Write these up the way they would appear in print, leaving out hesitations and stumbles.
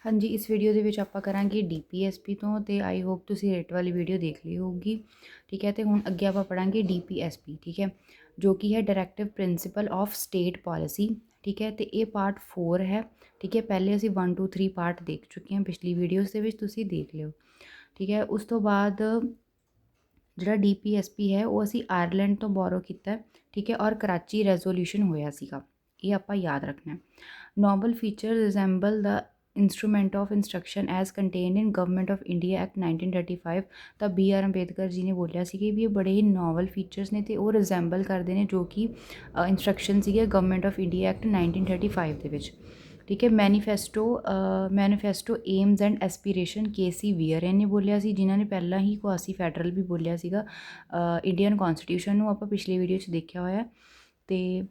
हाँ जी, इस वीडियो ਦੇ ਵਿੱਚ ਆਪਾਂ ਕਰਾਂਗੇ DPSP ਤੋਂ ਤੇ ਆਈ ਹੋਪ ਤੁਸੀਂ ਰੇਟ ਵਾਲੀ ਵੀਡੀਓ ਦੇਖ ਲਈ ਹੋਊਗੀ। ਠੀਕ ਹੈ, ਤੇ ਹੁਣ ਅੱਗੇ ਆਪਾਂ ਪੜਾਂਗੇ DPSP। ਠੀਕ ਹੈ, ਜੋ ਕਿ ਹੈ directive principal of state policy. ਠੀਕ ਹੈ, ਤੇ ਇਹ ਪਾਰਟ 4 ਹੈ। ਠੀਕ ਹੈ, ਪਹਿਲੇ ਅਸੀਂ 1 2 3 ਪਾਰਟ ਦੇਖ ਚੁੱਕੇ ਹਾਂ ਪਿਛਲੀ ਵੀਡੀਓਜ਼ ਦੇ ਵਿੱਚ, ਤੁਸੀਂ ਦੇਖ ਲਿਓ। ਠੀਕ ਹੈ, ਉਸ ਤੋਂ ਬਾਅਦ ਜਿਹੜਾ DPSP ਹੈ ਉਹ ਅਸੀਂ ਆਇਰਲੈਂਡ ਤੋਂ ਬੋਰੋ ਕੀਤਾ। ਠੀਕ ਹੈ, ਔਰ ਕਰਾਚੀ ਰੈਜ਼ੋਲੂਸ਼ਨ ਹੋਇਆ ਸੀਗਾ, ਇਹ ਆਪਾਂ ਯਾਦ ਰੱਖਣਾ। Noble feature resemble the instrument of instruction as contained in Government of India Act 1935। ਤਾਂ BR ਅੰਬੇਦਕਰ ਜੀ ਨੇ ਬੋਲਿਆ ਸੀ ਕਿ ਵੀ ਇਹ ਬੜੇ ਹੀ ਨੋਵਲ ਫੀਚਰਸ ਨੇ ਅਤੇ ਉਹ ਰਿਜ਼ੈਂਬਲ ਕਰਦੇ ਨੇ ਜੋ ਕਿ ਇੰਸਟਰਕਸ਼ਨ ਸੀਗੇ ਗਵਰਨਮੈਂਟ ਆਫ ਇੰਡੀਆ ਐਕਟ 1935 ਦੇ ਵਿੱਚ। ਠੀਕ ਹੈ, manifesto AIIMS and aspiration KC wear ਨੇ ਬੋਲਿਆ ਸੀ, ਜਿਨ੍ਹਾਂ ਨੇ ਪਹਿਲਾਂ ਹੀ ਕੁਆਸੀ ਫੈਡਰਲ ਵੀ ਬੋਲਿਆ ਸੀਗਾ ਇੰਡੀਅਨ ਕੌਨਸਟੀਟਿਊਸ਼ਨ ਨੂੰ, ਆਪਾਂ ਪਿਛਲੀ ਵੀਡੀਓ 'ਚ ਦੇਖਿਆ ਹੋਇਆ। ਅਤੇ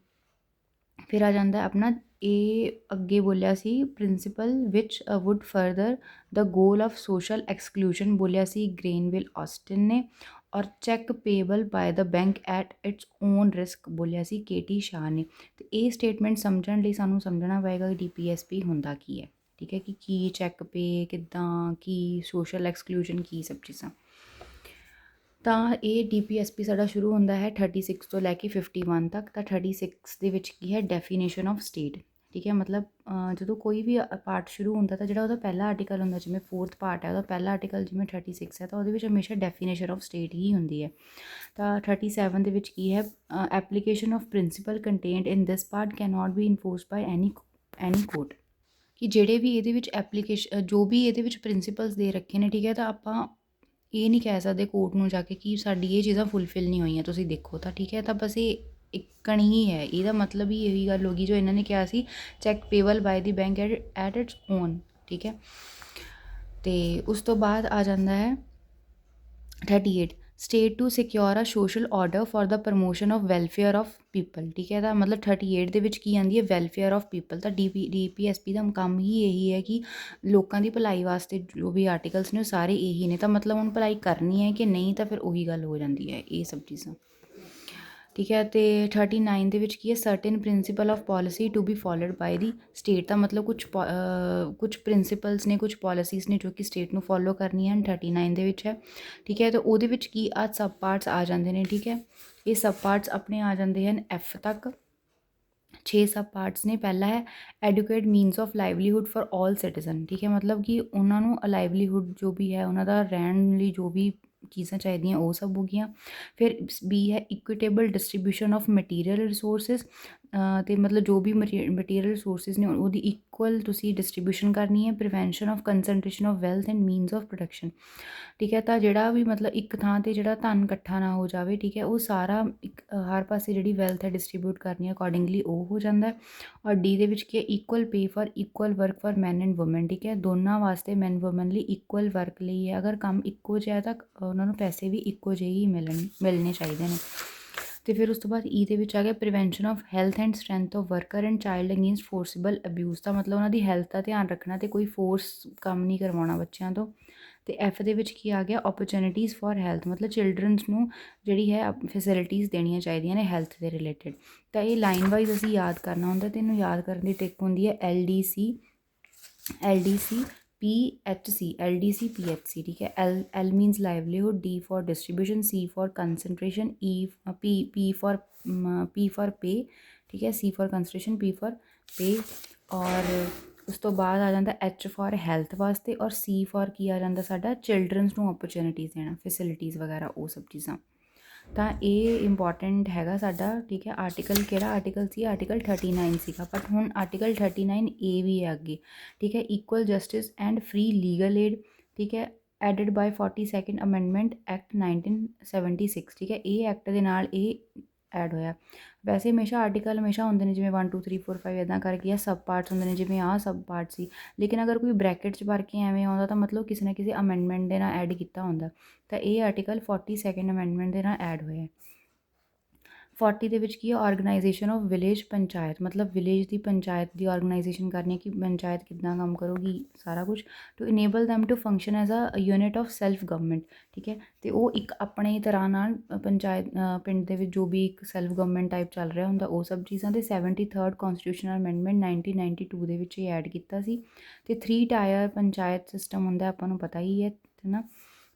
ਫਿਰ ਆ ਜਾਂਦਾ ਆਪਣਾ ਇਹ ਅੱਗੇ ਬੋਲਿਆ ਸੀ principle which would further the goal of social exclusion ਬੋਲਿਆ ਸੀ ਗ੍ਰੇਨਵਿਲ ਆਸਟਨ ਨੇ। ਔਰ cheque payable by the bank at its own risk ਬੋਲਿਆ ਸੀ KT ਸ਼ਾਹ ਨੇ। ਅਤੇ ਇਹ ਸਟੇਟਮੈਂਟ ਸਮਝਣ ਲਈ ਸਾਨੂੰ ਸਮਝਣਾ ਪਏਗਾ ਕਿ DPSP ਹੁੰਦਾ ਕੀ ਹੈ। ਠੀਕ ਹੈ, ਕਿ ਕੀ ਚੈੱਕ ਪੇ ਕਿੱਦਾਂ, ਕੀ ਸੋਸ਼ਲ ਐਕਸਕਲੂਜਨ, ਕੀ ਸਭ ਚੀਜ਼ਾਂ। ਤਾਂ ਇਹ DPSP ਸਾਡਾ ਸ਼ੁਰੂ ਹੁੰਦਾ ਹੈ 36 ਤੋਂ ਲੈ ਕੇ 51 ਤੱਕ। ਤਾਂ 36 ਦੇ ਵਿੱਚ ਕੀ ਹੈ, ਡੈਫੀਨੇਸ਼ਨ ਆਫ ਸਟੇਟ। ਠੀਕ ਹੈ, ਮਤਲਬ ਜਦੋਂ ਕੋਈ ਵੀ ਪਾਰਟ ਸ਼ੁਰੂ ਹੁੰਦਾ ਤਾਂ ਜਿਹੜਾ ਉਹਦਾ ਪਹਿਲਾ ਆਰਟੀਕਲ ਹੁੰਦਾ, ਜਿਵੇਂ 4th ਪਾਰਟ ਹੈ ਉਹਦਾ ਪਹਿਲਾ ਆਰਟੀਕਲ ਜਿਵੇਂ 36 ਹੈ, ਤਾਂ ਉਹਦੇ ਵਿੱਚ ਹਮੇਸ਼ਾ ਡੈਫੀਨੇਸ਼ਨ ਆਫ ਸਟੇਟ ਹੀ ਹੁੰਦੀ ਹੈ। ਤਾਂ 37 ਦੇ ਵਿੱਚ ਕੀ ਹੈ, application of principle contained in this part can not be enforced by any court. ਕਿ ਜਿਹੜੇ ਵੀ ਇਹਦੇ ਵਿੱਚ ਜੋ ਵੀ ਇਹਦੇ ਵਿੱਚ ਪ੍ਰਿੰਸੀਪਲਸ ਦੇ ਰੱਖੇ ਨੇ, ਠੀਕ ਹੈ, ਤਾਂ ਆਪਾਂ ਇਹ ਨਹੀਂ ਕਹਿ ਸਕਦੇ ਕੋਰਟ ਨੂੰ ਜਾ ਕੇ ਕਿ ਸਾਡੀ ਇਹ ਚੀਜ਼ਾਂ ਫੁੱਲਫਿਲ ਨਹੀਂ ਹੋਈਆਂ, ਤੁਸੀਂ ਦੇਖੋ। ਤਾਂ ਠੀਕ ਹੈ, ਤਾਂ ਬਸ ਇਹ ਇੱਕਣ ਹੀ ਹੈ, ਇਹਦਾ ਮਤਲਬ ਹੀ ਇਹੀ ਗੱਲ ਹੋ ਗਈ ਜੋ ਇਹਨਾਂ ਨੇ ਕਿਹਾ ਸੀ, check payable bye the bank at its on. ਠੀਕ ਹੈ, ਅਤੇ ਉਸ ਤੋਂ ਬਾਅਦ ਆ ਜਾਂਦਾ ਹੈ 38 state to secure a social order for the promotion of welfare of people. ਠੀਕ ਹੈ, ਤਾਂ ਮਤਲਬ 38 ਦੇ ਵਿੱਚ ਕੀ ਆਉਂਦੀ ਹੈ, ਵੈਲਫੇਅਰ ਆਫ ਪੀਪਲ। ਤਾਂ DPSP ਦਾ ਕੰਮ ਹੀ ਇਹੀ ਹੈ ਕਿ ਲੋਕਾਂ ਦੀ ਭਲਾਈ ਵਾਸਤੇ ਜੋ ਵੀ ਆਰਟੀਕਲਸ ਨੇ ਉਹ ਸਾਰੇ ਇਹੀ ਨੇ। ਤਾਂ ਮਤਲਬ ਹੁਣ ਭਲਾਈ ਕਰਨੀ ਹੈ ਕਿ ਨਹੀਂ, ਤਾਂ ਫਿਰ ਉਹੀ ਗੱਲ ਹੋ ਜਾਂਦੀ ਹੈ, ਇਹ ਸਭ ਚੀਜ਼ਾਂ। ਠੀਕ ਹੈ, ਅਤੇ 39 ਦੇ ਵਿੱਚ ਕੀ ਹੈ, certain principle of policy to be followed by the state. ਤਾਂ ਮਤਲਬ ਕੁਛ ਪ੍ਰਿੰਸੀਪਲਸ ਨੇ, ਕੁਛ ਪੋਲਿਸੀਜ਼ ਨੇ ਜੋ ਕਿ ਸਟੇਟ ਨੂੰ ਫੋਲੋ ਕਰਨੀਆਂ ਹਨ, 39 ਦੇ ਵਿੱਚ ਹੈ। ਠੀਕ ਹੈ, ਤਾਂ ਉਹਦੇ ਵਿੱਚ ਕੀ ਆ ਸਬ ਪਾਰਟਸ ਆ ਜਾਂਦੇ ਨੇ। ਠੀਕ ਹੈ, ਇਹ ਸਬ ਪਾਰਟਸ ਆਪਣੇ ਆ ਜਾਂਦੇ ਹਨ F ਤੱਕ। 6 ਸਬ ਪਾਰਟਸ ਨੇ। ਪਹਿਲਾ ਹੈ adequate means of livelihood for all citizen. ਠੀਕ ਹੈ, ਮਤਲਬ ਕਿ ਉਹਨਾਂ ਨੂੰ ਲਾਈਵਲੀਹੁੱਡ ਜੋ ਵੀ ਹੈ, ਉਹਨਾਂ ਦਾ ਰਹਿਣ ਲਈ ਜੋ ਵੀ ਚੀਜ਼ਾਂ ਚਾਹੀਦੀਆਂ ਉਹ ਸਭ ਹੋ ਗਈਆਂ। ਫਿਰ B ਹੈ ਇਕੁਇਟੇਬਲ ਡਿਸਟਰੀਬਿਊਸ਼ਨ ਆਫ ਮਟੀਰੀਅਲ ਰਿਸੋਰਸਿਸ। ਅਤੇ ਮਤਲਬ ਜੋ ਵੀ ਮਟੀਰੀਅਲ ਰਿਸੋਰਸਿਸ ਨੇ ਉਹਦੀ ਇਕੁਅਲ ਤੁਸੀਂ ਡਿਸਟਰੀਬਿਊਸ਼ਨ ਕਰਨੀ ਹੈ। Prevention of concentration of wealth and means of production. ਠੀਕ ਹੈ, ਤਾਂ ਜਿਹੜਾ ਵੀ ਮਤਲਬ ਇੱਕ ਥਾਂ 'ਤੇ ਜਿਹੜਾ ਧਨ ਇਕੱਠਾ ਨਾ ਹੋ ਜਾਵੇ, ਠੀਕ ਹੈ, ਉਹ ਸਾਰਾ ਹਰ ਪਾਸੇ ਜਿਹੜੀ ਵੈਲਥ ਹੈ ਡਿਸਟਰੀਬਿਊਟ ਕਰਨੀ ਅਕੋਰਡਿੰਗਲੀ ਉਹ ਹੋ ਜਾਂਦਾ। ਔਰ D ਦੇ ਵਿੱਚ ਕੀ ਹੈ, equal pay for equal work for man and woman. ਠੀਕ ਹੈ, ਦੋਨਾਂ ਵਾਸਤੇ ਮੈਨ ਵੂਮਨ ਲਈ ਇਕੁਅਲ ਵਰਕ ਲਈ ਹੈ, ਅਗਰ ਕੰਮ ਇੱਕੋ ਜਿਹਾ ਤਾਂ ਉਹਨਾਂ ਨੂੰ ਪੈਸੇ ਵੀ ਇੱਕੋ ਜਿਹੇ ਹੀ ਮਿਲਣੇ ਚਾਹੀਦੇ ਨੇ। ਅਤੇ ਫਿਰ ਉਸ ਤੋਂ ਬਾਅਦ E ਦੇ ਵਿੱਚ ਆ ਗਿਆ prevention of health and strength of worker and child against forcible abuse. ਦਾ ਮਤਲਬ ਉਹਨਾਂ ਦੀ ਹੈਲਥ ਦਾ ਧਿਆਨ ਰੱਖਣਾ ਅਤੇ ਕੋਈ ਫੋਰਸ ਕੰਮ ਨਹੀਂ ਕਰਵਾਉਣਾ ਬੱਚਿਆਂ ਤੋਂ। ਅਤੇ F ਦੇ ਵਿੱਚ ਕੀ ਆ ਗਿਆ, ਓਪਰਚੁਨਿਟੀਜ਼ ਫॉर ਹੈਲਥ। ਮਤਲਬ ਚਿਲਡਰਨਸ ਨੂੰ ਜਿਹੜੀ ਹੈ ਫੈਸਿਲਿਟੀਜ਼ ਦੇਣੀਆਂ ਚਾਹੀਦੀਆਂ ਨੇ ਹੈਲਥ ਦੇ ਰਿਲੇਟਿਡ। ਤਾਂ ਇਹ ਲਾਈਨ ਵਾਈਜ਼ ਅਸੀਂ ਯਾਦ ਕਰਨਾ ਹੁੰਦਾ ਅਤੇ ਇਹਨੂੰ ਯਾਦ ਕਰਨ ਦੀ ਟ੍ਰਿਕ ਹੁੰਦੀ ਹੈ LDC PHC। ਠੀਕ ਹੈ, L means livelihood, D for distribution, C for concentration, P for pay. ਠੀਕ ਹੈ, C for concentration, P for pay. ਔਰ ਉਸ ਤੋਂ ਬਾਅਦ ਆ ਜਾਂਦਾ H ਫॉर ਹੈਲਥ ਵਾਸਤੇ, ਔਰ C ਫॉर ਕੀ ਆ ਜਾਂਦਾ ਸਾਡਾ, ਚਿਲਡਰਨਸ ਨੂੰ ਓਪਰਚੁਨਿਟੀਜ਼ ਦੇਣਾ, ਫੈਸਿਲਿਟੀਜ਼ ਵਗੈਰਾ ਉਹ ਸਭ ਚੀਜ਼ਾਂ। ਤਾਂ ਇਹ ਇੰਪੋਰਟੈਂਟ ਹੈਗਾ ਸਾਡਾ। ਠੀਕ ਹੈ, ਆਰਟੀਕਲ ਕਿਹੜਾ ਆਰਟੀਕਲ ਸੀ, ਆਰਟੀਕਲ 39 ਸੀਗਾ। ਬਟ ਹੁਣ ਆਰਟੀਕਲ 39A ਵੀ ਹੈ ਅੱਗੇ। ਠੀਕ ਹੈ, equal justice and free legal aid. ਠੀਕ ਹੈ, ਐਡਡ ਬਾਈ 42nd ਅਮੈਂਡਮੈਂਟ ਐਕਟ 1976। ਠੀਕ ਹੈ, ਇਹ ਐਕਟ ਦੇ ਨਾਲ ਇਹ ਐਡ ਹੋਇਆ। ਵੈਸੇ ਹਮੇਸ਼ਾ ਆਰਟੀਕਲ ਹਮੇਸ਼ਾ ਹੁੰਦੇ ਨੇ ਜਿਵੇਂ 1 2 3 4 5 ਇੱਦਾਂ ਕਰਕੇ, ਆ ਸਬ ਪਾਰਟਸ ਹੁੰਦੇ ਨੇ ਜਿਵੇਂ ਆਹ ਸਬ ਪਾਰਟ ਸੀ। ਲੇਕਿਨ ਅਗਰ ਕੋਈ ਬ੍ਰੈਕਟ 'ਚ ਭਰ ਕੇ ਐਵੇਂ ਆਉਂਦਾ ਤਾਂ ਮਤਲਬ ਕਿਸੇ ਨਾ ਕਿਸੇ ਅਮੈਂਡਮੈਂਟ ਦੇ ਨਾਲ ਐਡ ਕੀਤਾ ਹੁੰਦਾ। ਤਾਂ ਇਹ ਆਰਟੀਕਲ 42nd ਅਮੈਂਡਮੈਂਟ ਦੇ ਨਾਲ ਐਡ ਹੋਇਆ। 40 ਦੇ ਵਿੱਚ ਕੀ ਹੈ, ਆਰਗੇਨਾਈਜੇਸ਼ਨ ਆਫ ਵਿਲੇਜ ਪੰਚਾਇਤ, ਮਤਲਬ ਵਿਲੇਜ ਦੀ ਪੰਚਾਇਤ ਦੀ ਆਰਗੇਨਾਈਜੇਸ਼ਨ ਕਰਨੀ ਹੈ ਕਿ ਪੰਚਾਇਤ ਕਿੱਦਾਂ ਕੰਮ ਕਰੂਗੀ ਸਾਰਾ ਕੁਝ, to enable them to function as a unit of self government. ਠੀਕ ਹੈ, ਤੇ ਉਹ ਇੱਕ ਆਪਣੇ ਤਰ੍ਹਾਂ ਨਾਲ ਪੰਚਾਇਤ ਪਿੰਡ ਦੇ ਵਿੱਚ ਜੋ ਵੀ ਇੱਕ ਸੈਲਫ ਗਵਰਨਮੈਂਟ ਟਾਈਪ ਚੱਲ ਰਿਹਾ ਹੁੰਦਾ ਉਹ ਸਭ ਚੀਜ਼ਾਂ। ਤੇ 73rd ਕਨਸਟੀਟਿਊਸ਼ਨਲ ਅਮੈਂਡਮੈਂਟ 1992 ਦੇ ਵਿੱਚ ਇਹ ਐਡ ਕੀਤਾ ਸੀ। ਤੇ 3 ਟਾਇਰ ਪੰਚਾਇਤ ਸਿਸਟਮ ਹੁੰਦਾ, ਆਪਾਂ ਨੂੰ ਪਤਾ ਹੀ ਹੈ ਨਾ।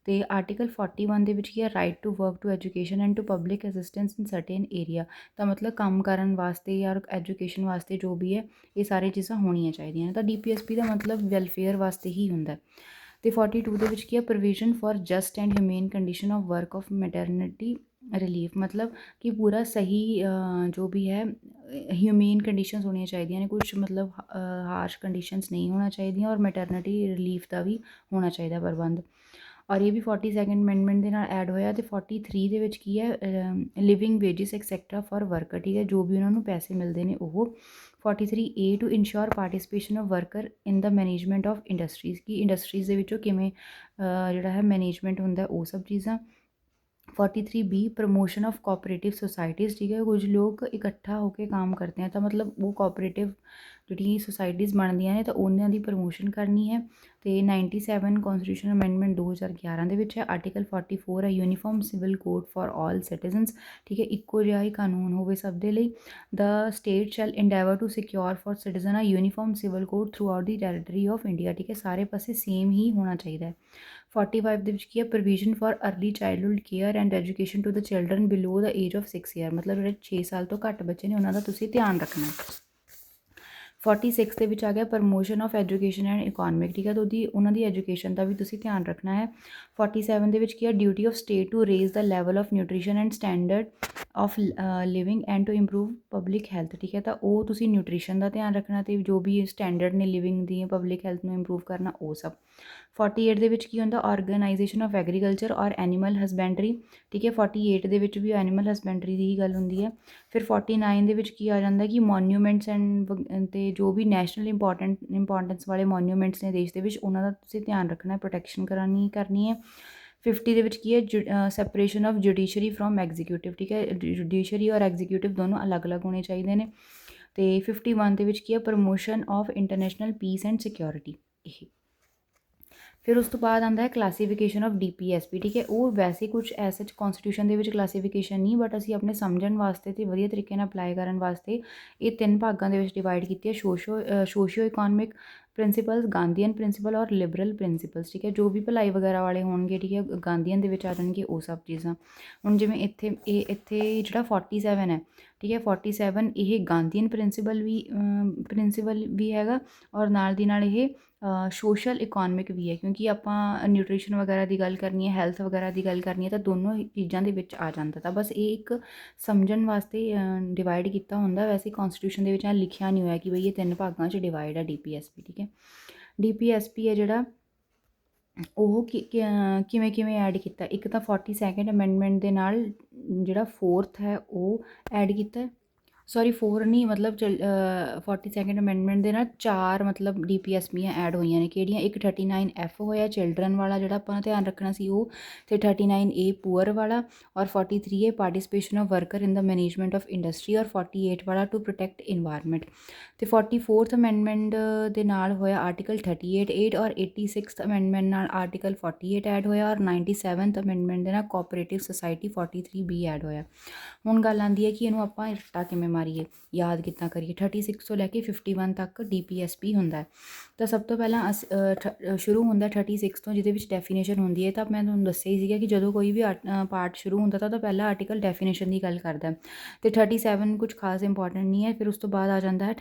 ਤੇ ਆਰਟੀਕਲ 41 ਦੇ ਵਿੱਚ ਕੀ ਹੈ, right to work to education and to public assistance in certain area. ਤਾਂ ਮਤਲਬ ਕੰਮ ਕਰਨ ਵਾਸਤੇ ਜਾਂ ਐਜੂਕੇਸ਼ਨ ਵਾਸਤੇ ਜੋ ਵੀ ਹੈ ਇਹ ਸਾਰੀਆਂ ਚੀਜ਼ਾਂ ਹੋਣੀਆਂ ਚਾਹੀਦੀਆਂ ਨੇ। ਤਾਂ DPSP ਦਾ ਮਤਲਬ ਵੈਲਫੇਅਰ ਵਾਸਤੇ ਹੀ ਹੁੰਦਾ। ਤੇ 42 ਦੇ ਵਿੱਚ ਕੀ ਹੈ, provision for just and humane condition of work of maternity relief, ਮਤਲਬ ਕਿ ਪੂਰਾ ਸਹੀ ਜੋ ਵੀ ਹੈ ਹਿਊਮੇਨ ਕੰਡੀਸ਼ਨਸ ਹੋਣੀਆਂ ਚਾਹੀਦੀਆਂ ਨੇ, ਕੁਛ ਮਤਲਬ ਹਾਰਸ਼ ਕੰਡੀਸ਼ਨਸ ਨਹੀਂ ਹੋਣਾ ਚਾਹੀਦੀਆਂ, ਔਰ ਮੈਟਰਨਿਟੀ ਰਿਲੀਫ ਦਾ ਵੀ ਹੋਣਾ ਚਾਹੀਦਾ ਪ੍ਰਬੰਧ। ਔਰ ਇਹ ਵੀ 42nd ਅਮੈਂਡਮੈਂਟ ਦੇ ਨਾਲ ਐਡ ਹੋਇਆ। ਤੇ 43 ਦੇ ਵਿੱਚ ਕੀ ਹੈ, living wages etcetera for worker. ਠੀਕ ਹੈ, ਜੋ ਵੀ ਉਹਨਾਂ ਨੂੰ ਪੈਸੇ ਮਿਲਦੇ ਨੇ ਉਹ। 43A to ensure participation of worker in the management of industries, ਕਿ ਇੰਡਸਟਰੀਜ਼ ਦੇ ਵਿੱਚੋਂ ਕਿਵੇਂ ਜਿਹੜਾ ਹੈ ਮੈਨੇਜਮੈਂਟ ਹੁੰਦਾ ਉਹ ਸਭ ਚੀਜ਼ਾਂ। 43B promotion of cooperative societies. ਠੀਕ ਹੈ, ਕੁਝ ਲੋਕ ਇਕੱਠਾ ਹੋ ਕੇ ਕੰਮ ਕਰਦੇ हैं, ਤਾਂ ਮਤਲਬ ਉਹ ਕੋਆਪਰੇਟਿਵ ਜਿਹੜੀ ਸੁਸਾਇਟੀਜ਼ ਬਣਦੀਆਂ ਨੇ ਤਾਂ ਉਹਨਾਂ ਦੀ ਪ੍ਰਮੋਸ਼ਨ ਕਰਨੀ ਹੈ। ਤੇ 97 ਕਨਸਟੀਟਿਊਸ਼ਨਲ ਅਮੈਂਡਮੈਂਟ 2011 ਦੇ ਵਿੱਚ ਹੈ। ਆਰਟੀਕਲ 44 ਹੈ, uniform civil code for all citizens. ਠੀਕ ਹੈ, ਇੱਕੋ ਜਿਹਾ ਹੀ ਕਾਨੂੰਨ ਹੋਵੇ ਸਭ ਦੇ ਲਈ। The state shall endeavour to secure for citizen a uniform civil code throughout the territory of India. ਠੀਕ ਹੈ, ਸਾਰੇ ਪਾਸੇ ਸੇਮ ਹੀ ਹੋਣਾ ਚਾਹੀਦਾ ਹੈ। 45 ਦੇ ਵਿੱਚ ਕੀ ਹੈ, provision for early childhood care and education to the children below the age of 6 year, ਮਤਲਬ ਜਿਹੜੇ 6 ਸਾਲ ਤੋਂ ਘੱਟ ਬੱਚੇ ਨੇ ਉਹਨਾਂ ਦਾ ਤੁਸੀਂ ਧਿਆਨ ਰੱਖਣਾ। 46 ਦੇ ਵਿੱਚ ਆ ਗਿਆ ਪ੍ਰਮੋਸ਼ਨ ਆਫ ਐਜੂਕੇਸ਼ਨ ਐਂਡ ਇਕੋਨਮਿਕ। ਠੀਕ ਹੈ, ਤਾਂ ਉਹਨਾਂ ਦੀ ਐਜੂਕੇਸ਼ਨ ਦਾ ਵੀ ਤੁਸੀਂ ਧਿਆਨ ਰੱਖਣਾ ਹੈ। 47 ਦੇ ਵਿੱਚ ਕੀ ਹੈ, duty of state to raise the level of nutrition and standard of living and to improve public health. ਠੀਕ ਹੈ, ਤਾਂ ਉਹ ਤੁਸੀਂ ਨਿਊਟ੍ਰੀਸ਼ਨ ਦਾ ਧਿਆਨ ਰੱਖਣਾ ਤੇ ਜੋ ਵੀ ਸਟੈਂਡਰਡ ਨੇ ਲਿਵਿੰਗ ਦੀ ਪਬਲਿਕ ਹੈਲਥ ਨੂੰ ਇੰਪਰੂਵ ਕਰਨਾ ਉਹ ਸਭ। 48 ਦੇ ਵਿੱਚ ਕੀ ਹੁੰਦਾ, ਆਰਗੇਨਾਈਜੇਸ਼ਨ ਆਫ ਐਗਰੀਕਲਚਰ ਔਰ ਐਨੀਮਲ ਹਸਬੈਂਡਰੀ। ਠੀਕ ਹੈ, 48 ਦੇ ਵਿੱਚ ਵੀ ਐਨੀਮਲ ਹਸਬੈਂਡਰੀ ਦੀ ਹੀ ਗੱਲ ਹੁੰਦੀ ਹੈ। ਫਿਰ 49 ਦੇ ਵਿੱਚ ਕੀ ਆ ਜਾਂਦਾ ਕਿ ਮੋਨੂਮੈਂਟਸ ਐਂਡ ਤੇ ਜੋ ਵੀ ਨੈਸ਼ਨਲ ਇੰਪੋਰਟੈਂਸ ਵਾਲੇ ਮੋਨੂਮੈਂਟਸ ਨੇ ਦੇਸ਼ ਦੇ ਵਿੱਚ ਉਹਨਾਂ ਦਾ ਤੁਸੀਂ ਧਿਆਨ ਰੱਖਣਾ, ਪ੍ਰੋਟੈਕਸ਼ਨ ਕਰਨੀ ਹੈ। 50 ਦੇ ਵਿੱਚ ਕੀ ਹੈ, separation of judiciary from executive. ਠੀਕ ਹੈ, ਜੁਡੀਸ਼ਰੀ ਔਰ ਐਗਜ਼ੀਕਿਊਟਿਵ ਦੋਨੋਂ ਅਲੱਗ-ਅਲੱਗ ਹੋਣੇ ਚਾਹੀਦੇ ਨੇ। ਤੇ 51 ਦੇ ਵਿੱਚ ਕੀ ਹੈ, promotion of international piece and security. ਇਹ ਫਿਰ ਉਸ ਤੋਂ ਬਾਅਦ ਆਉਂਦਾ ਹੈ ਕਲਾਸੀਫਿਕੇਸ਼ਨ ਆਫ DPSP। ਠੀਕ ਹੈ, ਉਹ ਵੈਸੇ ਕੁਝ ਐਸੇ ਕਨਸਟੀਟਿਊਸ਼ਨ ਦੇ ਵਿੱਚ ਕਲਾਸੀਫਿਕੇਸ਼ਨ ਨਹੀਂ, ਬਟ ਅਸੀਂ ਆਪਣੇ ਸਮਝਣ ਵਾਸਤੇ ਤੇ ਵਧੀਆ ਤਰੀਕੇ ਨਾਲ ਅਪਲਾਈ ਕਰਨ ਵਾਸਤੇ ਇਹ 3 ਭਾਗਾਂ ਦੇ ਵਿੱਚ ਡਿਵਾਈਡ ਕੀਤੀ ਹੈ। ਸੋਸ਼ੀਓ ਇਕਨੋਮਿਕ ਪ੍ਰਿੰਸੀਪਲਸ, ਗਾਂਧੀਅਨ ਪ੍ਰਿੰਸੀਪਲ ਔਰ ਲਿਬਰਲ ਪ੍ਰਿੰਸੀਪਲਸ। ਠੀਕ ਹੈ, ਜੋ ਵੀ ਭਲਾਈ ਵਗੈਰਾ ਵਾਲੇ ਹੋਣਗੇ, ਠੀਕ ਹੈ, ਗਾਂਧੀਅਨ ਦੇ ਵਿੱਚ ਆ ਜਾਣਗੇ ਉਹ ਸਭ ਚੀਜ਼ਾਂ। ਹੁਣ ਜਿਵੇਂ ਇੱਥੇ ਜਿਹੜਾ 47 ਹੈ, ਠੀਕ ਹੈ, 47 ਇਹ ਗਾਂਧੀਅਨ ਪ੍ਰਿੰਸੀਪਲ ਵੀ ਹੈਗਾ, ਔਰ ਨਾਲ ਦੀ ਨਾਲ ਇਹ ਸੋਸ਼ਲ ਇਕੋਨਮਿਕ ਵੀ ਹੈ, ਕਿਉਂਕਿ ਆਪਾਂ ਨਿਊਟ੍ਰੀਸ਼ਨ ਵਗੈਰਾ ਦੀ ਗੱਲ ਕਰਨੀ ਹੈ, ਹੈਲਥ ਵਗੈਰਾ ਦੀ ਗੱਲ ਕਰਨੀ ਹੈ, ਤਾਂ ਦੋਨੋਂ ਚੀਜ਼ਾਂ ਦੇ ਵਿੱਚ ਆ ਜਾਂਦਾ। ਤਾਂ ਬਸ ਇਹ ਇੱਕ ਸਮਝਣ ਵਾਸਤੇ ਡਿਵਾਈਡ ਕੀਤਾ ਹੁੰਦਾ, ਵੈਸੇ ਕਨਸਟੀਟਿਊਸ਼ਨ ਦੇ ਵਿੱਚ ਲਿਖਿਆ ਨਹੀਂ ਹੋਇਆ ਕਿ ਬਈ ਇਹ 3 ਭਾਗਾਂ 'ਚ ਡਿਵਾਈਡ ਹੈ DPSP। ਠੀਕ ਹੈ, DPSP ਹੈ ਜਿਹੜਾ ਉਹ ਕਿਵੇਂ ਐਡ ਕੀਤਾ, ਇੱਕ ਤਾਂ 42nd ਅਮੈਂਡਮੈਂਟ ਦੇ ਨਾਲ ਜਿਹੜਾ 4th ਹੈ ਉਹ ਐਡ ਕੀਤਾ। ਸੌਰੀ 4 ਨਹੀਂ, ਮਤਲਬ 42nd ਅਮੈਂਡਮੈਂਟ ਦੇ ਨਾਲ 4 ਮਤਲਬ DPSPਆਂ ਐਡ ਹੋਈਆਂ ਨੇ। ਕਿਹੜੀਆਂ, ਇੱਕ 39F ਹੋਇਆ ਚਿਲਡਰਨ ਵਾਲਾ ਜਿਹੜਾ ਆਪਾਂ ਧਿਆਨ ਰੱਖਣਾ ਸੀ ਉਹ, ਤੇ 39A ਪੂਅਰ ਵਾਲਾ, ਔਰ 43A participation of worker in the management of industry, ਔਰ 48 ਵਾਲਾ ਟੂ ਪ੍ਰੋਟੈਕਟ ਇਨਵਾਇਰਮੈਂਟ। ਤੇ 44th ਅਮੈਂਡਮੈਂਟ ਦੇ ਨਾਲ ਹੋਇਆ ਆਰਟੀਕਲ 38 ਔਰ 86th ਅਮੈਂਡਮੈਂਟ ਨਾਲ ਆਰਟੀਕਲ 48 ਐਡ ਹੋਇਆ, ਔਰ 97th ਅਮੈਂਡਮੈਂਟ ਦੇ ਨਾਲ ਕੋਆਪਰੇਟਿਵ ਸੁਸਾਇਟੀ 43B ਐਡ ਹੋਇਆ। ਹੁਣ ਗੱਲ ਆਉਂਦੀ ਹੈ ਕਿ ਇਹਨੂੰ ਆਪਾਂ ਰੱਟਾ ਕਿਵੇਂ ਮਾਰੀਏ, ਯਾਦ ਕਿੱਦਾਂ ਕਰੀਏ। 36 ਤੋਂ ਲੈ ਕੇ 51 ਤੱਕ DPSP ਹੁੰਦਾ ਹੈ। ਤਾਂ ਸਭ ਤੋਂ ਪਹਿਲਾਂ ਸ਼ੁਰੂ ਹੁੰਦਾ 36 ਤੋਂ, ਜਿਹਦੇ ਵਿੱਚ ਡੈਫੀਨੇਸ਼ਨ ਹੁੰਦੀ ਹੈ। ਤਾਂ ਮੈਂ ਤੁਹਾਨੂੰ ਦੱਸਿਆ ਹੀ ਸੀਗਾ ਕਿ ਜਦੋਂ ਕੋਈ ਵੀ ਪਾਰਟ ਸ਼ੁਰੂ ਹੁੰਦਾ ਤਾਂ ਪਹਿਲਾ ਆਰਟੀਕਲ ਡੈਫੀਨੇਸ਼ਨ ਦੀ ਗੱਲ ਕਰਦਾ, ਅਤੇ 37 ਕੁਝ ਖਾਸ ਇੰਪੋਰਟੈਂਟ ਨਹੀਂ ਹੈ। ਫਿਰ ਉਸ ਤੋਂ ਬਾਅਦ ਆ ਜਾਂਦਾ ਹੈ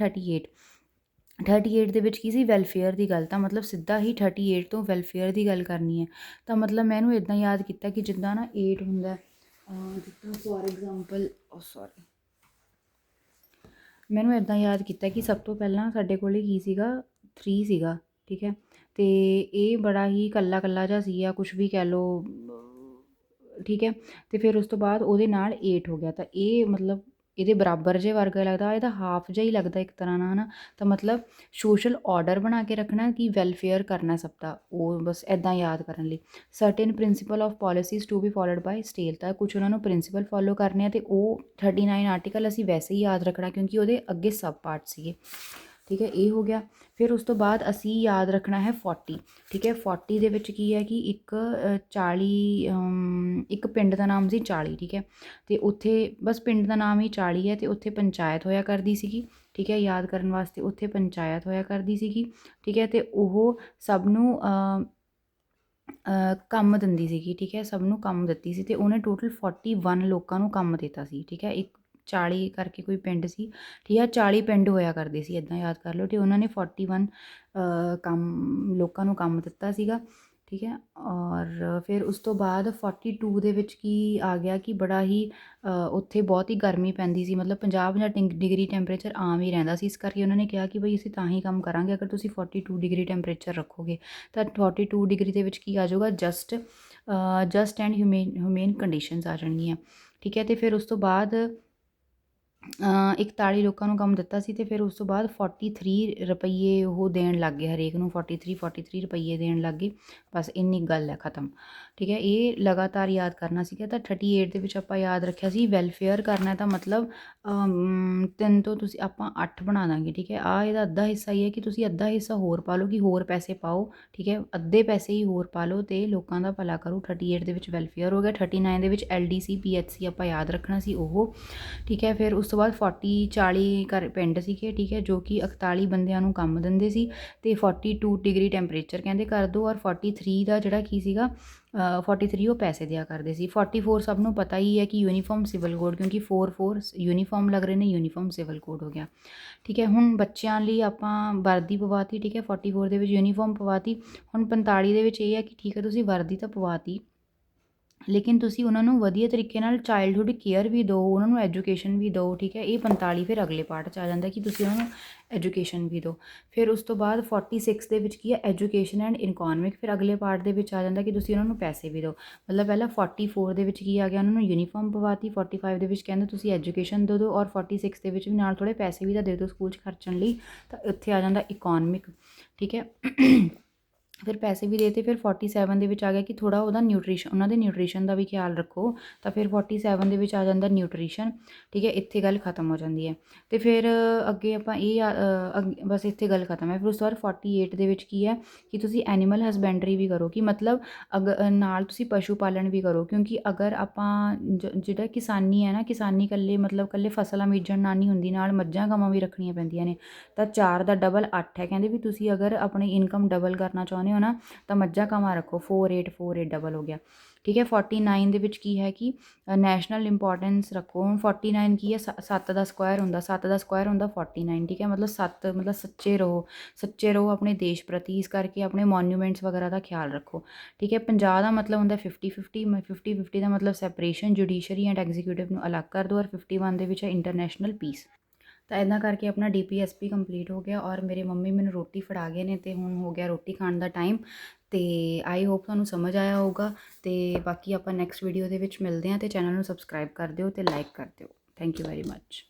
38 ਦੇ ਵਿੱਚ ਕੀ ਸੀ, ਵੈਲਫੇਅਰ ਦੀ ਗੱਲ। ਤਾਂ ਮਤਲਬ ਸਿੱਧਾ ਹੀ 38 ਤੋਂ ਵੈਲਫੇਅਰ ਦੀ ਗੱਲ ਕਰਨੀ ਹੈ। ਤਾਂ ਮਤਲਬ ਮੈਂ ਇਹਨੂੰ ਇੱਦਾਂ ਯਾਦ ਕੀਤਾ ਕਿ ਜਿੱਦਾਂ ਨਾ 8 ਹੁੰਦਾ, ਜਿੱਦਾਂ ਫੋਰ ਐਗਜ਼ਾਮਪਲ ਮੈਨੂੰ ਇੱਦਾਂ ਯਾਦ ਕੀਤਾ ਕਿ ਸਭ ਤੋਂ ਪਹਿਲਾਂ ਸਾਡੇ ਕੋਲ ਕੀ ਸੀਗਾ, 3 ਸੀਗਾ। ਠੀਕ ਹੈ, ਅਤੇ ਇਹ ਬੜਾ ਹੀ ਕੱਲਾ ਜਿਹਾ ਸੀ, ਜਾਂ ਕੁਛ ਵੀ ਕਹਿ ਲਓ। ਠੀਕ ਹੈ, ਅਤੇ ਫਿਰ ਉਸ ਤੋਂ ਬਾਅਦ ਉਹਦੇ ਨਾਲ 8 ਹੋ ਗਿਆ। ਤਾਂ ਇਹ ਮਤਲਬ ਇਹਦੇ ਬਰਾਬਰ ਜੇ ਵਰਗਾ ਲੱਗਦਾ, ਇਹਦਾ ਹਾਫ ਜਿਹਾ ਹੀ ਲੱਗਦਾ ਇੱਕ ਤਰ੍ਹਾਂ ਨਾਲ, ਹੈ ਨਾ। ਤਾਂ ਮਤਲਬ ਸੋਸ਼ਲ ਆਰਡਰ ਬਣਾ ਕੇ ਰੱਖਣਾ ਕਿ ਵੈਲਫੇਅਰ ਕਰਨਾ ਸਭ ਦਾ, ਉਹ ਬਸ ਇੱਦਾਂ ਯਾਦ ਕਰਨ ਲਈ। Certain principle of policies to be followed by state, ਤਾਂ ਕੁਛ ਉਹਨਾਂ ਨੂੰ ਪ੍ਰਿੰਸੀਪਲ ਫੋਲੋ ਕਰਨੇ ਆ, ਅਤੇ ਉਹ 39 ਆਰਟੀਕਲ ਅਸੀਂ ਵੈਸੇ ਹੀ ਯਾਦ ਰੱਖਣਾ ਕਿਉਂਕਿ ਉਹਦੇ ਅੱਗੇ ਸਬ ਪਾਰਟ ਸੀਗੇ, ਠੀਕ ਹੈ। ਇਹ ਹੋ ਗਿਆ। ਫਿਰ ਉਸ ਤੋਂ ਬਾਅਦ ਅਸੀਂ ਯਾਦ ਰੱਖਣਾ ਹੈ 40, ਠੀਕ ਹੈ। 40 ਦੇ ਵਿੱਚ ਕੀ ਹੈ ਕਿ ਇੱਕ 40 ਇੱਕ ਪਿੰਡ ਦਾ ਨਾਮ ਸੀ 40, ਠੀਕ ਹੈ। ਅਤੇ ਉੱਥੇ ਬਸ ਪਿੰਡ ਦਾ ਨਾਮ ਹੀ 40 ਹੈ, ਅਤੇ ਉੱਥੇ ਪੰਚਾਇਤ ਹੋਇਆ ਕਰਦੀ ਸੀਗੀ, ਠੀਕ ਹੈ। ਯਾਦ ਕਰਨ ਵਾਸਤੇ ਉੱਥੇ ਪੰਚਾਇਤ ਹੋਇਆ ਕਰਦੀ ਸੀਗੀ, ਠੀਕ ਹੈ। ਅਤੇ ਉਹ ਸਭ ਨੂੰ ਕੰਮ ਦਿੰਦੀ ਸੀਗੀ, ਠੀਕ ਹੈ। ਸਭ ਨੂੰ ਕੰਮ ਦਿੱਤੀ ਸੀ, ਅਤੇ ਉਹਨੇ ਟੋਟਲ 41 ਲੋਕਾਂ ਨੂੰ ਕੰਮ ਦਿੱਤਾ ਸੀ, ਠੀਕ ਹੈ। ਇੱਕ 40 ਕਰਕੇ ਕੋਈ ਪਿੰਡ ਸੀ, ਠੀਕ ਹੈ। 40 ਪਿੰਡ ਹੋਇਆ ਕਰਦੇ ਸੀ, ਇੱਦਾਂ ਯਾਦ ਕਰ ਲਓ। ਅਤੇ ਉਹਨਾਂ ਨੇ 41 ਲੋਕਾਂ ਨੂੰ ਕੰਮ ਦਿੱਤਾ ਸੀਗਾ, ਠੀਕ ਹੈ। ਔਰ ਫਿਰ ਉਸ ਤੋਂ ਬਾਅਦ 42 ਦੇ ਵਿੱਚ ਕੀ ਆ ਗਿਆ ਕਿ ਬੜਾ ਹੀ ਉੱਥੇ ਬਹੁਤ ਹੀ ਗਰਮੀ ਪੈਂਦੀ ਸੀ, ਮਤਲਬ 50 ਡਿਗਰੀ ਟੈਂਪਰੇਚਰ ਆਮ ਹੀ ਰਹਿੰਦਾ ਸੀ। ਇਸ ਕਰਕੇ ਉਹਨਾਂ ਨੇ ਕਿਹਾ ਕਿ ਬਈ ਅਸੀਂ ਤਾਂ ਹੀ ਕੰਮ ਕਰਾਂਗੇ ਅਗਰ ਤੁਸੀਂ 42 ਡਿਗਰੀ ਟੈਂਪਰੇਚਰ ਰੱਖੋਗੇ। ਤਾਂ 42 ਡਿਗਰੀ ਦੇ ਵਿੱਚ ਕੀ ਆ ਜਾਊਗਾ, ਜਸਟ ਐਂਡ ਹਿਊਮੇਨ ਕੰਡੀਸ਼ਨਸ ਆ ਜਾਣਗੀਆਂ, ਠੀਕ ਹੈ। ਅਤੇ ਫਿਰ ਉਸ ਤੋਂ ਬਾਅਦ 41 ਲੋਕਾਂ ਨੂੰ ਕੰਮ ਦਿੱਤਾ ਸੀ, ਅਤੇ ਫਿਰ ਉਸ ਤੋਂ ਬਾਅਦ 43 ਰੁਪਈਏ ਉਹ ਦੇਣ ਲੱਗ ਗਏ ਹਰੇਕ ਨੂੰ, 43 ਰੁਪਈਏ ਦੇਣ ਲੱਗ ਗਏ। ਬਸ ਇੰਨੀ ਗੱਲ ਹੈ, ਖ਼ਤਮ, ਠੀਕ ਹੈ। ਇਹ ਲਗਾਤਾਰ ਯਾਦ ਕਰਨਾ ਸੀਗਾ। ਤਾਂ 38 ਦੇ ਵਿੱਚ ਆਪਾਂ ਯਾਦ ਰੱਖਿਆ ਸੀ ਵੈਲਫੇਅਰ ਕਰਨਾ, ਤਾਂ ਮਤਲਬ 3 ਤੋਂ ਤੁਸੀਂ ਆਪਾਂ 8 ਬਣਾ ਦਾਂਗੇ, ਠੀਕ ਹੈ। ਇਹਦਾ ਅੱਧਾ ਹਿੱਸਾ ਹੀ ਹੈ ਕਿ ਤੁਸੀਂ ਅੱਧਾ ਹਿੱਸਾ ਹੋਰ ਪਾ ਲਓ, ਕਿ ਹੋਰ ਪੈਸੇ ਪਾਓ, ਠੀਕ ਹੈ। ਅੱਧੇ ਪੈਸੇ ਹੀ ਹੋਰ ਪਾ ਲਓ ਅਤੇ ਲੋਕਾਂ ਦਾ ਭਲਾ ਕਰੋ। 38 ਦੇ ਵਿੱਚ ਵੈਲਫੇਅਰ ਹੋ ਗਿਆ। 39 ਦੇ ਵਿੱਚ LDC PHC ਆਪਾਂ ਯਾਦ ਰੱਖਣਾ ਸੀ ਉਹ, ਠੀਕ ਹੈ। ਫਿਰ ਉਸ ਤੋਂ ਬਾਅਦ 40 ਪਿੰਡ ਸੀਗੇ, ਠੀਕ ਹੈ, ਜੋ ਕਿ 41 ਬੰਦਿਆਂ ਨੂੰ ਕੰਮ ਦਿੰਦੇ ਸੀ, ਅਤੇ 42 ਡਿਗਰੀ ਟੈਂਪਰੇਚਰ ਕਹਿੰਦੇ ਕਰ ਦਿਓ। ਔਰ 43 ਦਾ ਜਿਹੜਾ ਕੀ ਸੀਗਾ 43 ਉਹ ਪੈਸੇ ਦਿਆ ਕਰਦੇ ਸੀ। 44 ਸਭ ਨੂੰ ਪਤਾ ਹੀ ਹੈ ਕਿ ਯੂਨੀਫਾਰਮ ਸਿਵਲ ਕੋਡ, ਕਿਉਂਕਿ 4 ਯੂਨੀਫਾਰਮ ਲੱਗ ਰਹੇ ਨੇ, ਯੂਨੀਫਾਰਮ ਸਿਵਲ ਕੋਡ ਹੋ ਗਿਆ, ਠੀਕ ਹੈ। ਹੁਣ ਬੱਚਿਆਂ ਲਈ ਆਪਾਂ ਵਰਦੀ ਪਵਾਤੀ, ਠੀਕ ਹੈ। 44 ਦੇ ਵਿੱਚ ਯੂਨੀਫਾਰਮ ਪਵਾਤੀ। ਹੁਣ 45 ਦੇ ਵਿੱਚ ਇਹ ਹੈ ਕਿ ਠੀਕ ਹੈ ਤੁਸੀਂ ਵਰਦੀ ਤਾਂ ਪਵਾਤੀ, ਲੇਕਿਨ ਤੁਸੀਂ ਉਹਨਾਂ ਨੂੰ ਵਧੀਆ ਤਰੀਕੇ ਨਾਲ ਚਾਈਲਡਹੁੱਡ ਕੇਅਰ ਵੀ ਦਿਓ, ਉਹਨਾਂ ਨੂੰ ਐਜੂਕੇਸ਼ਨ ਵੀ ਦਿਓ, ਠੀਕ ਹੈ। ਇਹ 45 ਫਿਰ ਅਗਲੇ ਪਾਰਟ 'ਚ ਆ ਜਾਂਦਾ ਕਿ ਤੁਸੀਂ ਉਹਨਾਂ ਨੂੰ ਐਜੂਕੇਸ਼ਨ ਵੀ ਦਿਓ। ਫਿਰ ਉਸ ਤੋਂ ਬਾਅਦ 46 ਦੇ ਵਿੱਚ ਕੀ ਹੈ, ਐਜੂਕੇਸ਼ਨ ਐਂਡ ਇਕਨੋਮਿਕ, ਫਿਰ ਅਗਲੇ ਪਾਰਟ ਦੇ ਵਿੱਚ ਆ ਜਾਂਦਾ ਕਿ ਤੁਸੀਂ ਉਹਨਾਂ ਨੂੰ ਪੈਸੇ ਵੀ ਦਿਓ। ਮਤਲਬ ਪਹਿਲਾਂ 44 ਦੇ ਵਿੱਚ ਕੀ ਆ ਗਿਆ, ਉਹਨਾਂ ਨੂੰ ਯੂਨੀਫਾਰਮ ਪਵਾਤੀ। 45 ਦੇ ਵਿੱਚ ਕਹਿੰਦੇ ਤੁਸੀਂ ਐਜੂਕੇਸ਼ਨ ਦੇ ਦਿਓ, ਔਰ 46 ਦੇ ਵਿੱਚ ਵੀ ਨਾਲ ਥੋੜ੍ਹੇ ਪੈਸੇ ਵੀ ਤਾਂ ਦੇ ਦਿਓ ਸਕੂਲ 'ਚ ਖਰਚਣ ਲਈ। ਤਾਂ ਇੱਥੇ ਆ ਜਾਂਦਾ ਇਕਨੋਮਿਕ, ਠੀਕ ਹੈ। ਫਿਰ ਪੈਸੇ ਵੀ ਦੇਤੇ। ਫਿਰ 47 ਦੇ ਵਿੱਚ ਆ ਗਿਆ ਕਿ ਥੋੜ੍ਹਾ ਉਹਨਾਂ ਦੇ ਨਿਊਟ੍ਰੀਸ਼ਨ ਦਾ ਵੀ ਖਿਆਲ ਰੱਖੋ। ਤਾਂ ਫਿਰ 47 ਦੇ ਵਿੱਚ ਆ ਜਾਂਦਾ ਨਿਊਟ੍ਰੀਸ਼ਨ, ਠੀਕ ਹੈ। ਇੱਥੇ ਗੱਲ ਖਤਮ ਹੋ ਜਾਂਦੀ ਹੈ। ਅਤੇ ਫਿਰ ਅੱਗੇ ਆਪਾਂ ਬਸ ਇੱਥੇ ਗੱਲ ਖਤਮ ਹੈ। ਫਿਰ ਉਸ ਤੋਂ ਬਾਅਦ 48 ਦੇ ਵਿੱਚ ਕੀ ਹੈ ਕਿ ਤੁਸੀਂ ਐਨੀਮਲ ਹਸਬੈਂਡਰੀ ਵੀ ਕਰੋ, ਕਿ ਮਤਲਬ ਨਾਲ ਤੁਸੀਂ ਪਸ਼ੂ ਪਾਲਣ ਵੀ ਕਰੋ, ਕਿਉਂਕਿ ਅਗਰ ਆਪਾਂ ਜਿਹੜਾ ਕਿਸਾਨੀ ਹੈ ਨਾ, ਕਿਸਾਨੀ ਇਕੱਲੇ ਫਸਲਾਂ ਬੀਜਣ ਨਾਲ ਨਹੀਂ ਹੁੰਦੀ, ਨਾਲ ਮੱਝਾਂ ਗਾਵਾਂ ਵੀ ਰੱਖਣੀਆਂ ਪੈਂਦੀਆਂ ਨੇ। ਤਾਂ 4 ਦਾ ਡਬਲ 8 ਹੈ, ਕਹਿੰਦੇ ਵੀ ਤੁਸੀਂ ਅਗਰ ਆਪਣੀ ਇਨਕਮ ਡਬਲ ਕਰਨਾ ਚਾਹੁੰਦੇ ਹੋ ਨਾ, ਤਾਂ ਮੱਝਾਂ ਗਾਵਾਂ ਰੱਖੋ। 48 ਡਬਲ ਹੋ ਗਿਆ, ਠੀਕ ਹੈ। 49 ਦੇ ਵਿੱਚ ਕੀ ਹੈ ਕਿ ਨੈਸ਼ਨਲ ਇੰਪੋਰਟੈਂਸ ਰੱਖੋ। ਹੁਣ 49 ਕੀ ਹੈ, 7 ਦਾ ਸਕੁਆਇਰ ਹੁੰਦਾ, 7 ਦਾ ਸਕੁਆਇਰ ਹੁੰਦਾ 49, ਠੀਕ ਹੈ। ਮਤਲਬ 7 ਮਤਲਬ ਸੱਚੇ ਰਹੋ ਆਪਣੇ ਦੇਸ਼ ਪ੍ਰਤੀ। ਇਸ ਕਰਕੇ ਆਪਣੇ ਮੋਨੂਮੈਂਟਸ ਵਗੈਰਾ ਦਾ ਖਿਆਲ ਰੱਖੋ, ਠੀਕ ਹੈ। 50 ਦਾ ਮਤਲਬ ਹੁੰਦਾ 50 ਦਾ ਮਤਲਬ ਸੈਪਰੇਸ਼ਨ ਜੁਡੀਸ਼ਰੀ ਐਂਡ ਐਗਜ਼ੀਕਿਊਟਿਵ ਨੂੰ ਅਲੱਗ ਕਰ ਦਿਓ। ਔਰ 51 ਦੇ ਵਿੱਚ ਹੈ ਇੰਟਰਨੈਸ਼ਨਲ ਪੀਸ। ਤਾਂ ਇੱਦਾਂ ਕਰਕੇ ਆਪਣਾ DPSP ਕੰਪਲੀਟ ਹੋ ਗਿਆ। ਔਰ ਮੇਰੇ ਮੰਮੀ ਮੈਨੂੰ ਰੋਟੀ ਫੜਾ ਗਏ ਨੇ, ਅਤੇ ਹੁਣ ਹੋ ਗਿਆ ਰੋਟੀ ਖਾਣ ਦਾ ਟਾਈਮ। ਅਤੇ ਆਈ ਹੋਪ ਤੁਹਾਨੂੰ ਸਮਝ ਆਇਆ ਹੋਊਗਾ। ਅਤੇ ਬਾਕੀ ਆਪਾਂ ਨੈਕਸਟ ਵੀਡੀਓ ਦੇ ਵਿੱਚ ਮਿਲਦੇ ਹਾਂ, ਅਤੇ ਚੈਨਲ ਨੂੰ ਸਬਸਕ੍ਰਾਈਬ ਕਰ ਦਿਓ ਅਤੇ ਲਾਈਕ ਕਰ ਦਿਓ। Thank you very much.